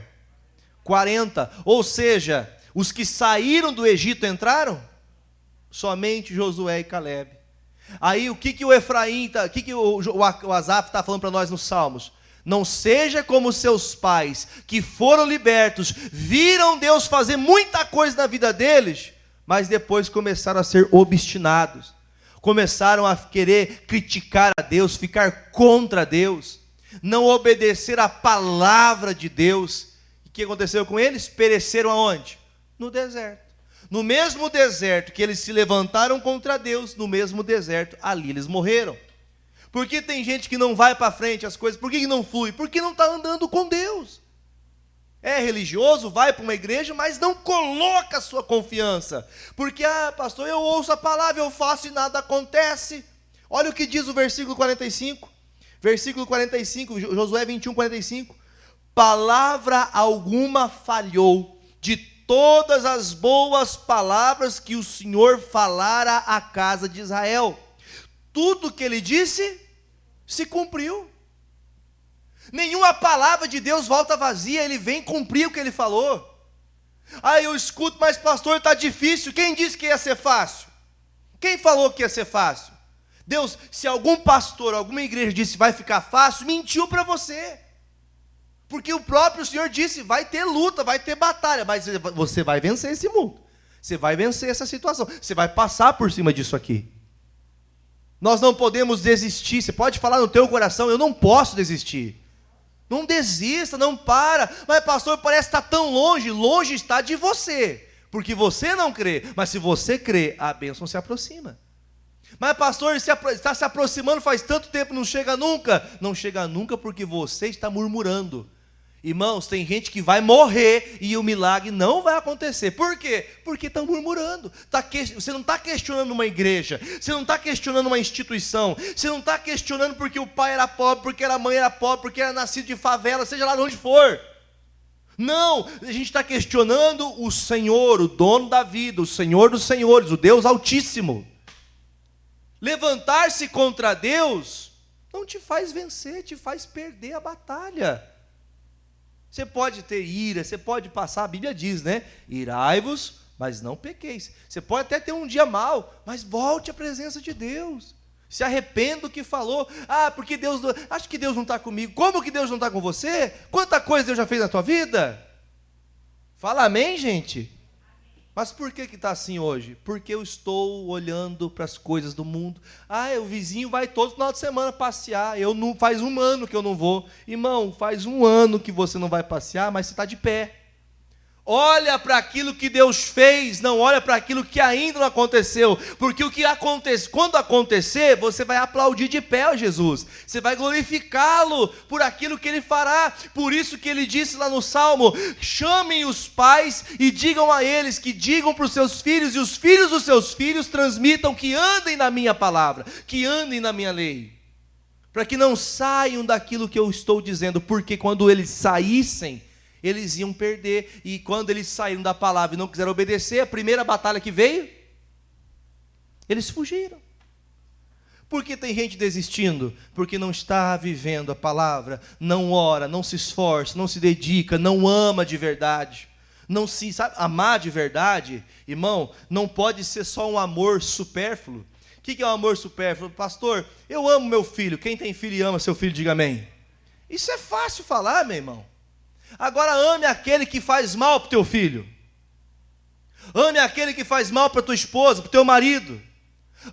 40. Ou seja, os que saíram do Egito entraram? Somente Josué e Calebe. Aí o que o Efraim, o que o Asaf está falando para nós nos Salmos? Não seja como seus pais, que foram libertos, viram Deus fazer muita coisa na vida deles, mas depois começaram a ser obstinados, começaram a querer criticar a Deus, ficar contra Deus, não obedecer à palavra de Deus. E o que aconteceu com eles? Pereceram aonde? No deserto. No mesmo deserto que eles se levantaram contra Deus, no mesmo deserto, ali eles morreram. Por que tem gente que não vai para frente as coisas? Por que não flui? Porque não está andando com Deus. É religioso, vai para uma igreja, mas não coloca a sua confiança. Porque, pastor, eu ouço a palavra, eu faço e nada acontece. Olha o que diz o versículo 45. Versículo 45, Josué 21, 45. Palavra alguma falhou de todas as boas palavras que o Senhor falara à casa de Israel. Tudo que ele disse se cumpriu. Nenhuma palavra de Deus volta vazia, ele vem cumprir o que ele falou. Eu escuto, mas pastor, está difícil. Quem disse que ia ser fácil? Quem falou que ia ser fácil? Deus, se algum pastor, alguma igreja disse vai ficar fácil, mentiu para você. Porque o próprio Senhor disse, vai ter luta, vai ter batalha, mas você vai vencer esse mundo. Você vai vencer essa situação. Você vai passar por cima disso aqui. Nós não podemos desistir. Você pode falar no teu coração, eu não posso desistir. Não desista, não para. Mas pastor, parece que está tão longe. Longe está de você. Porque você não crê. Mas se você crê, a bênção se aproxima. Mas pastor, está se aproximando faz tanto tempo, não chega nunca. Não chega nunca porque você está murmurando. Irmãos, tem gente que vai morrer e o milagre não vai acontecer. Por quê? Porque estão murmurando. Você não está questionando uma igreja, você não está questionando uma instituição, você não está questionando porque o pai era pobre, porque a mãe era pobre, porque era nascido de favela, seja lá de onde for. Não, a gente está questionando o Senhor, o dono da vida, o Senhor dos senhores, o Deus Altíssimo. Levantar-se contra Deus não te faz vencer, te faz perder a batalha. Você pode ter ira, você pode passar, a Bíblia diz, né? Irai-vos, mas não pequeis. Você pode até ter um dia mau, mas volte à presença de Deus. Se arrependa do que falou. Ah, porque Deus, acho que Deus não está comigo. Como que Deus não está com você? Quanta coisa Deus já fez na tua vida? Fala amém, gente? Mas por que está assim hoje? Porque eu estou olhando para as coisas do mundo. Ah, o vizinho vai todo final de semana passear. Faz um ano que eu não vou. Irmão, faz um ano que você não vai passear, mas você está de pé. Olha para aquilo que Deus fez, não olha para aquilo que ainda não aconteceu, porque o que acontece, quando acontecer, você vai aplaudir de pé a Jesus, você vai glorificá-lo por aquilo que ele fará. Por isso que ele disse lá no Salmo: chamem os pais e digam a eles, que digam para os seus filhos, e os filhos dos seus filhos transmitam, que andem na minha palavra, que andem na minha lei, para que não saiam daquilo que eu estou dizendo, porque quando eles saíssem, eles iam perder. E quando eles saíram da palavra e não quiseram obedecer, a primeira batalha que veio, eles fugiram. Por que tem gente desistindo? Porque não está vivendo a palavra, não ora, não se esforça, não se dedica, não ama de verdade. Não se sabe amar de verdade, irmão, não pode ser só um amor supérfluo. O que é um amor supérfluo? Pastor, eu amo meu filho. Quem tem filho e ama seu filho, diga amém. Isso é fácil falar, meu irmão. Agora ame aquele que faz mal para o teu filho. Ame aquele que faz mal para a tua esposa, para o teu marido.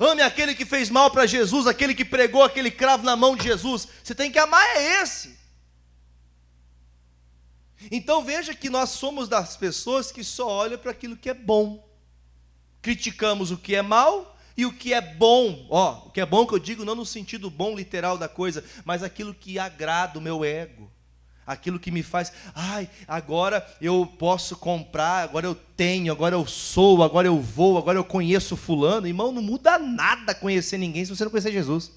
Ame aquele que fez mal para Jesus, aquele que pregou aquele cravo na mão de Jesus. Você tem que amar esse. Então veja que nós somos das pessoas que só olham para aquilo que é bom. Criticamos o que é mal e o que é bom. O que é bom que eu digo não no sentido bom literal da coisa, mas aquilo que agrada o meu ego. Aquilo que me faz, agora eu posso comprar, agora eu tenho, agora eu sou, agora eu vou, agora eu conheço fulano. Irmão, não muda nada conhecer ninguém se você não conhecer Jesus.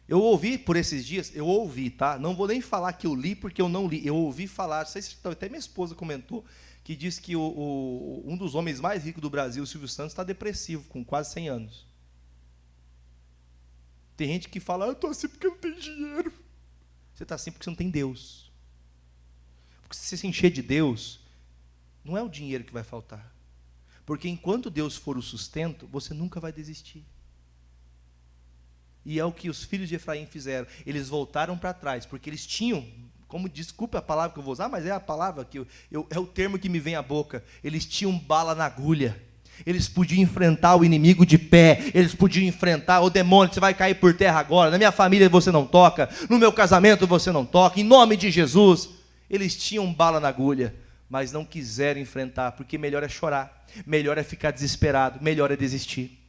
Eu ouvi por esses dias, tá? Não vou nem falar que eu li, porque eu não li. Eu ouvi falar, não sei se até minha esposa comentou, que diz que um dos homens mais ricos do Brasil, o Silvio Santos, está depressivo, com quase 100 anos. Tem gente que fala, eu estou assim porque não tem dinheiro. Você está assim porque você não tem Deus. Porque se você se encher de Deus, não é o dinheiro que vai faltar. Porque enquanto Deus for o sustento, você nunca vai desistir. E é o que os filhos de Efraim fizeram. Eles voltaram para trás, porque eles tinham, desculpa a palavra que eu vou usar, mas é a palavra que é o termo que me vem à boca. Eles tinham bala na agulha. Eles podiam enfrentar o inimigo de pé, eles podiam enfrentar o demônio, você vai cair por terra agora, na minha família você não toca, no meu casamento você não toca, em nome de Jesus. Eles tinham bala na agulha, mas não quiseram enfrentar, porque melhor é chorar, melhor é ficar desesperado, melhor é desistir,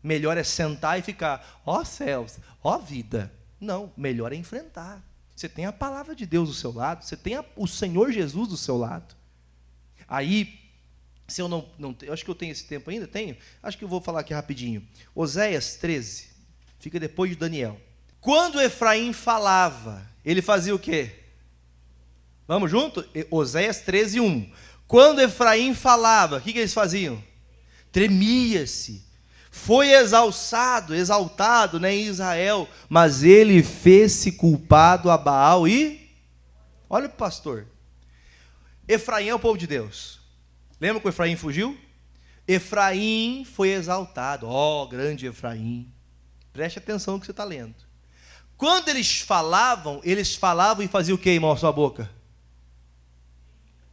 melhor é sentar e ficar, céus, vida. Não, melhor é enfrentar. Você tem a palavra de Deus do seu lado, você tem o Senhor Jesus do seu lado. Aí, se eu não eu acho que eu tenho esse tempo ainda, tenho? Acho que eu vou falar aqui rapidinho. Oséias 13, fica depois de Daniel. Quando Efraim falava, ele fazia o quê? Vamos junto? Oséias 13, 1. Quando Efraim falava, o que eles faziam? Tremia-se. Foi exaltado, em Israel, mas ele fez-se culpado a Baal e... Olha para o pastor. Efraim é o povo de Deus. Lembra que o Efraim fugiu? Efraim foi exaltado. Grande Efraim. Preste atenção no que você está lendo. Quando eles falavam e faziam o que, irmão, a sua boca?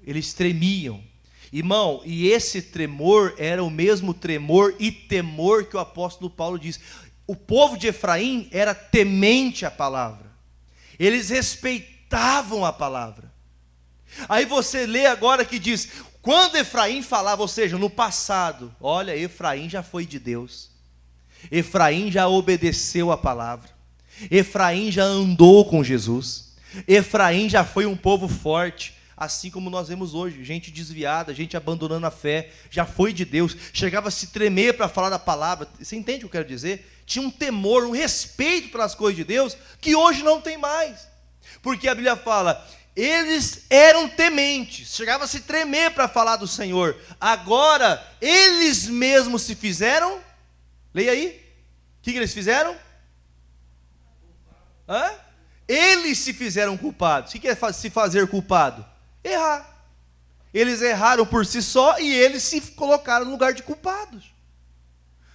Eles tremiam. Irmão, e esse tremor era o mesmo tremor e temor que o apóstolo Paulo diz. O povo de Efraim era temente à palavra. Eles respeitavam a palavra. Aí você lê agora que diz... Quando Efraim falava, ou seja, no passado, olha, Efraim já foi de Deus. Efraim já obedeceu a palavra. Efraim já andou com Jesus. Efraim já foi um povo forte, assim como nós vemos hoje, gente desviada, gente abandonando a fé, já foi de Deus, chegava a se tremer para falar da palavra. Você entende o que eu quero dizer? Tinha um temor, um respeito pelas coisas de Deus, que hoje não tem mais. Porque a Bíblia fala... eles eram tementes, chegava a se tremer para falar do Senhor. Agora, eles mesmos se fizeram, leia aí, o que eles fizeram? Eles se fizeram culpados. O que é se fazer culpado? Errar. Eles erraram por si só e eles se colocaram no lugar de culpados.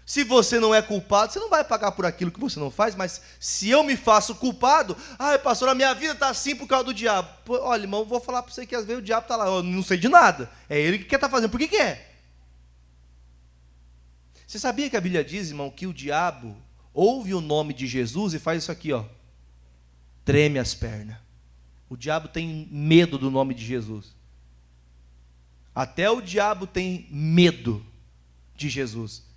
Se você não é culpado, você não vai pagar por aquilo que você não faz, mas se eu me faço culpado, pastor, a minha vida está assim por causa do diabo. Pô, olha, irmão, vou falar para você que às vezes o diabo está lá, eu não sei de nada. É ele que quer estar fazendo. Por que é? Você sabia que a Bíblia diz, irmão, que o diabo ouve o nome de Jesus e faz isso aqui, ó, treme as pernas. O diabo tem medo do nome de Jesus. Até o diabo tem medo de Jesus.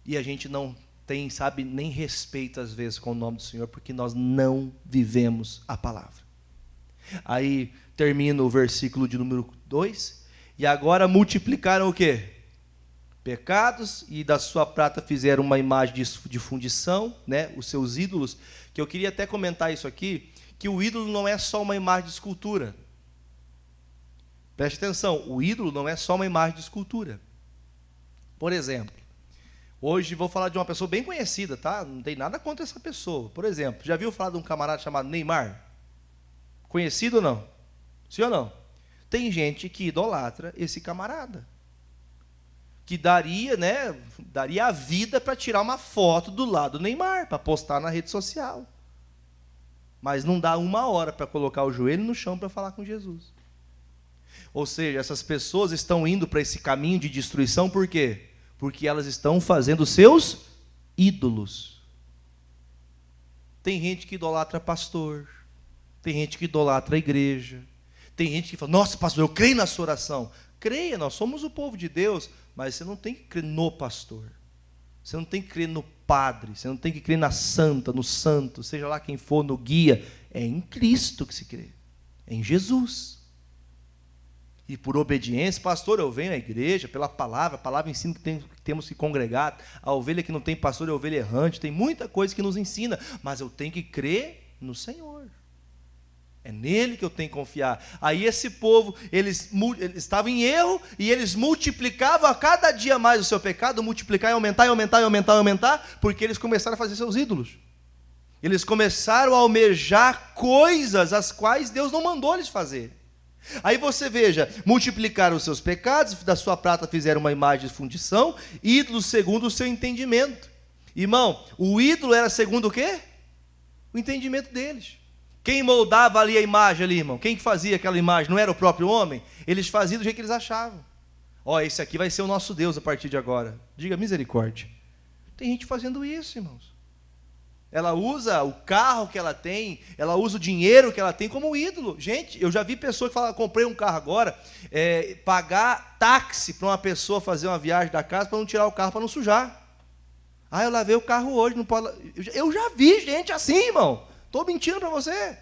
E a gente não tem, sabe, nem respeito às vezes com o nome do Senhor, porque nós não vivemos a palavra. Aí termina o versículo de número 2. E agora multiplicaram o quê? Pecados, e da sua prata fizeram uma imagem de fundição, né, os seus ídolos, que eu queria até comentar isso aqui, que o ídolo não é só uma imagem de escultura. Preste atenção, o ídolo não é só uma imagem de escultura. Por exemplo, hoje vou falar de uma pessoa bem conhecida, tá? Não tem nada contra essa pessoa. Por exemplo, já viu falar de um camarada chamado Neymar? Conhecido ou não? Sim ou não? Tem gente que idolatra esse camarada, que daria a vida para tirar uma foto do lado do Neymar, para postar na rede social. Mas não dá uma hora para colocar o joelho no chão para falar com Jesus. Ou seja, essas pessoas estão indo para esse caminho de destruição, por quê? Porque elas estão fazendo seus ídolos. Tem gente que idolatra pastor, tem gente que idolatra a igreja, tem gente que fala, nossa pastor, eu creio na sua oração. Creia, nós somos o povo de Deus, mas você não tem que crer no pastor, você não tem que crer no padre, você não tem que crer na santa, no santo, seja lá quem for, no guia. É em Cristo que se crê, é em Jesus. E por obediência, pastor, eu venho à igreja pela palavra, a palavra ensina que temos que congregar, a ovelha que não tem pastor é ovelha errante, tem muita coisa que nos ensina, mas eu tenho que crer no Senhor, é nele que eu tenho que confiar. Aí esse povo, eles estavam em erro, e eles multiplicavam a cada dia mais o seu pecado, multiplicar e aumentar, e aumentar, e aumentar, e aumentar, porque eles começaram a fazer seus ídolos, eles começaram a almejar coisas as quais Deus não mandou eles fazer. Aí você veja, multiplicaram os seus pecados, da sua prata fizeram uma imagem de fundição, ídolos segundo o seu entendimento. Irmão, o ídolo era segundo o quê? O entendimento deles. Quem moldava ali a imagem ali, irmão? Quem fazia aquela imagem? Não era o próprio homem? Eles faziam do jeito que eles achavam. Esse aqui vai ser o nosso Deus a partir de agora. Diga misericórdia. Tem gente fazendo isso, irmãos. Ela usa o carro que ela tem, ela usa o dinheiro que ela tem como ídolo. Gente, eu já vi pessoa que fala, comprei um carro agora, pagar táxi para uma pessoa fazer uma viagem da casa para não tirar o carro, para não sujar. Eu lavei o carro hoje, não pode... Eu já vi gente assim, irmão. Estou mentindo para você.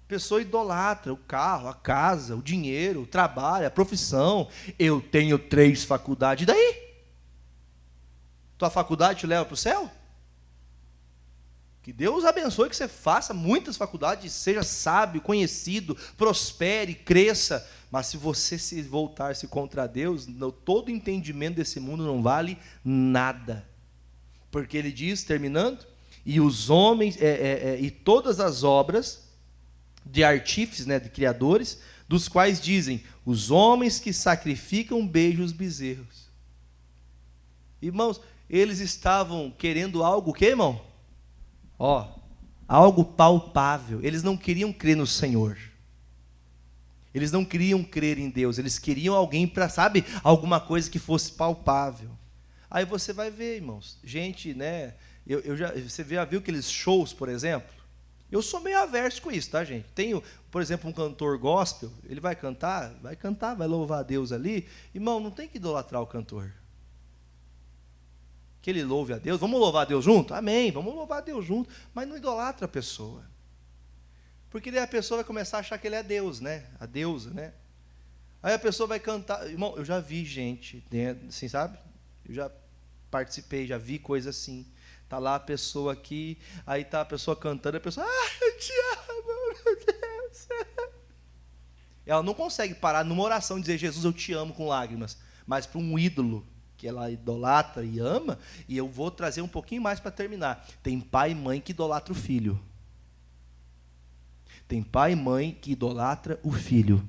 Pessoa idolatra o carro, a casa, o dinheiro, o trabalho, a profissão. Eu tenho 3 faculdades, e daí? Tua faculdade te leva para o céu? Que Deus abençoe, que você faça muitas faculdades, seja sábio, conhecido, prospere, cresça. Mas se você se voltar-se contra Deus, todo entendimento desse mundo não vale nada. Porque ele diz, terminando, e os homens, e todas as obras de artífices, de criadores, dos quais dizem, os homens que sacrificam beijam os bezerros. Irmãos, eles estavam querendo algo, o quê, irmão? Algo palpável. Eles não queriam crer no Senhor. Eles não queriam crer em Deus. Eles queriam alguém para, alguma coisa que fosse palpável. Aí você vai ver, irmãos, gente, você já viu aqueles shows, por exemplo? Eu sou meio averso com isso, tá, gente? Tenho, por exemplo, um cantor gospel, ele vai cantar, vai louvar a Deus ali. Irmão, não tem que idolatrar o cantor. Que ele louve a Deus, vamos louvar a Deus junto? Amém, vamos louvar a Deus junto, mas não idolatra a pessoa, porque daí a pessoa vai começar a achar que ele é Deus, a deusa, aí a pessoa vai cantar, irmão, eu já vi gente, assim, sabe, eu já participei, já vi coisa assim, tá lá a pessoa aqui, aí tá a pessoa cantando, a pessoa, eu te amo, meu Deus. Ela não consegue parar numa oração e dizer, Jesus, eu te amo com lágrimas. Mas para um ídolo que ela idolatra e ama, e eu vou trazer um pouquinho mais para terminar. Tem pai e mãe que idolatra o filho. Tem pai e mãe que idolatra o filho.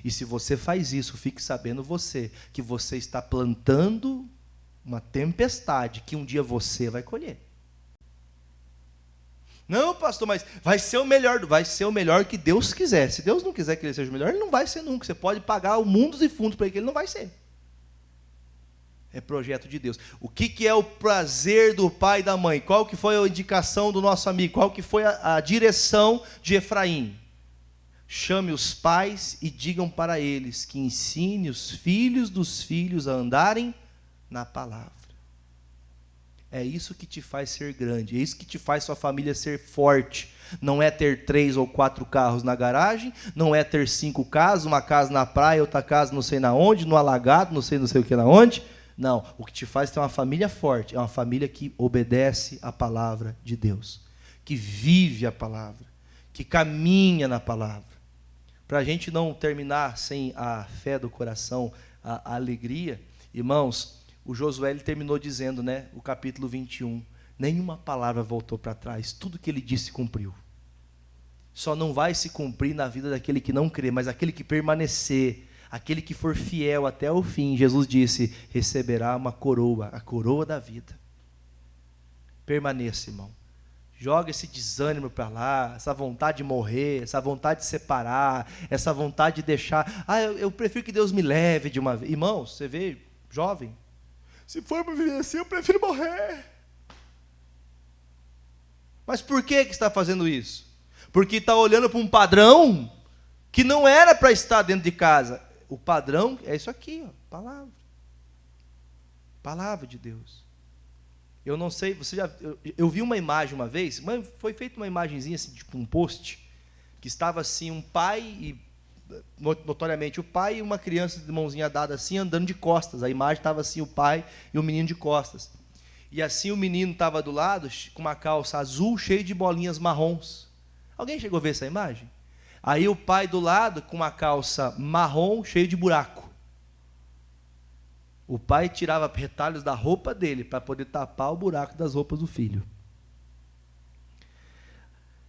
E se você faz isso, fique sabendo você, que você está plantando uma tempestade que um dia você vai colher. Não, pastor, mas vai ser o melhor que Deus quiser. Se Deus não quiser que ele seja o melhor, ele não vai ser nunca. Você pode pagar o mundos e fundos para ele, que ele não vai ser. É projeto de Deus. O que é o prazer do pai e da mãe? Qual que foi a indicação do nosso amigo? Qual que foi a direção de Efraim? Chame os pais e digam para eles que ensine os filhos dos filhos a andarem na palavra. É isso que te faz ser grande, é isso que te faz sua família ser forte. Não é ter 3 ou 4 carros na garagem, não é ter 5 casas, uma casa na praia, outra casa não sei na onde, no alagado, não sei o que na onde. Não, o que te faz ter uma família forte é uma família que obedece a palavra de Deus, que vive a palavra, que caminha na palavra. Para a gente não terminar sem a fé do coração, a alegria, irmãos, o Josué ele terminou dizendo, né, o capítulo 21, nenhuma palavra voltou para trás, tudo que ele disse cumpriu. Só não vai se cumprir na vida daquele que não crê, mas aquele que permanecer, aquele que for fiel até o fim, Jesus disse, receberá uma coroa, a coroa da vida. Permaneça, irmão. Joga esse desânimo para lá, essa vontade de morrer, essa vontade de separar, essa vontade de deixar. Eu prefiro que Deus me leve de uma vez. Irmão, você vê, jovem, se for para viver assim, eu prefiro morrer. Mas por que você está fazendo isso? Porque está olhando para um padrão que não era para estar dentro de casa. O padrão é isso aqui, ó, palavra. Palavra de Deus. Eu não sei, eu vi uma imagem uma vez, foi feita uma imagenzinha assim, tipo um post, que estava assim um pai, e notoriamente o pai e uma criança de mãozinha dada assim, andando de costas. A imagem estava assim, o pai e o menino de costas. E assim o menino estava do lado, com uma calça azul, cheia de bolinhas marrons. Alguém chegou a ver essa imagem? Aí o pai do lado, com uma calça marrom, cheia de buraco. O pai tirava retalhos da roupa dele para poder tapar o buraco das roupas do filho.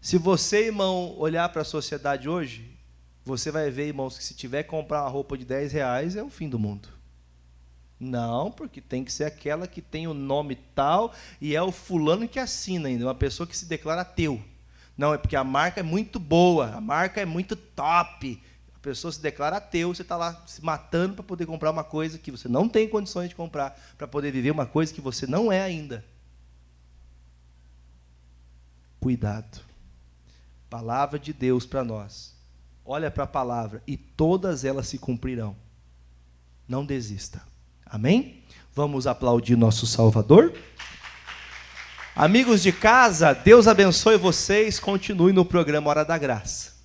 Se você, irmão, olhar para a sociedade hoje, você vai ver, irmãos, que se tiver que comprar uma roupa de R$10 é o fim do mundo. Não, porque tem que ser aquela que tem o nome tal e é o fulano que assina ainda, uma pessoa que se declara ateu. Não, é porque a marca é muito boa, a marca é muito top. A pessoa se declara ateu, você está lá se matando para poder comprar uma coisa que você não tem condições de comprar, para poder viver uma coisa que você não é ainda. Cuidado. Palavra de Deus para nós. Olha para a palavra e todas elas se cumprirão. Não desista. Amém? Vamos aplaudir nosso Salvador? Amigos de casa, Deus abençoe vocês. Continue no programa Hora da Graça.